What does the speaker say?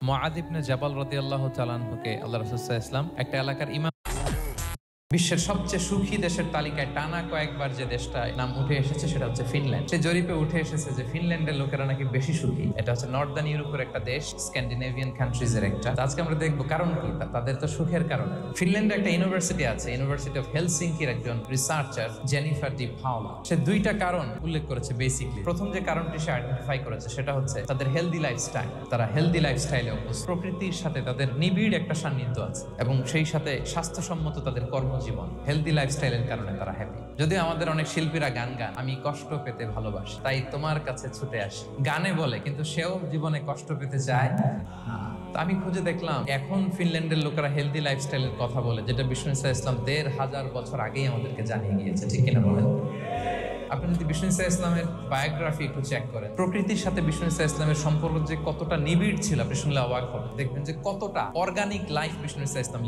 মুআয ইবনে জাবাল রাদিয়াল্লাহু তাআলা আনহুকে আল্লাহ রাসূল সাল্লাল্লাহু আলাইহি ওয়াসাল্লাম একটা এলাকার ইমাম। বিশ্বের সবচেয়ে সুখী দেশের তালিকায় টানা কয়েকবার যে দেশটায় নাম উঠে এসেছে সেটা হচ্ছে ফিনল্যান্ড। সে জরিপে উঠে এসেছে যে ফিনল্যান্ডের লোকেরা নাকি বেশি সুখী। এটা হচ্ছে নর্দার্ন ইউরোপের একটা দেশ, স্ক্যান্ডিনেভিয়ান কান্ট্রিজের একটা। আজকে আমরা দেখবো কারণ কি, তাদের তো সুখের কারণ। ফিনল্যান্ডে একটা ইউনিভার্সিটি আছে, ইউনিভার্সিটি অফ হেলসিঙ্কির একজন রিসার্চার জেনিফার ডি পাওলা, সে দুইটা কারণ উল্লেখ করেছে বেসিকলি। প্রথম যে কারণটি সে আইডেন্টিফাই করেছে সেটা হচ্ছে তাদের হেলদি লাইফস্টাইল। তারা হেলদি লাইফস্টাইলে অভ্যস্ত, প্রকৃতির সাথে তাদের নিবিড় একটা সান্নিধ্য আছে এবং সেই সাথে স্বাস্থ্যসম্মত তাদের কর্মজীবন। হেলদি লাইফস্টাইলের কারণে তারা হ্যাপি। যদি আমাদের অনেক শিল্পীরা গান গান, আমি কষ্ট পেতে ভালোবাসি তাই তোমার কাছে ছুটে আসি, গানে বলে, কিন্তু সেও জীবনে কষ্ট পেতে চায় না। আমি খুঁজে দেখলাম এখন ফিনল্যান্ডের লোকেরা হেলদি লাইফস্টাইলের কথা বলে, যেটা বিষ্ণু ইসলাম ১৫০০ বছর আগেই আমাদেরকে জানিয়ে গিয়েছে। ঠিক কিনা বলেন? আপনি যদি বিষ্ণু ইসলামের বায়োগ্রাফি একটু চেক করেন, প্রকৃতির সাথে বিষ্ণু ইসলামের সম্পর্ক যে কতটা নিবিড় ছিল আপনি শুনলে অবাক হবেন। দেখবেন যে কতটা অর্গানিক লাইফ বিষ্ণু ইসলাম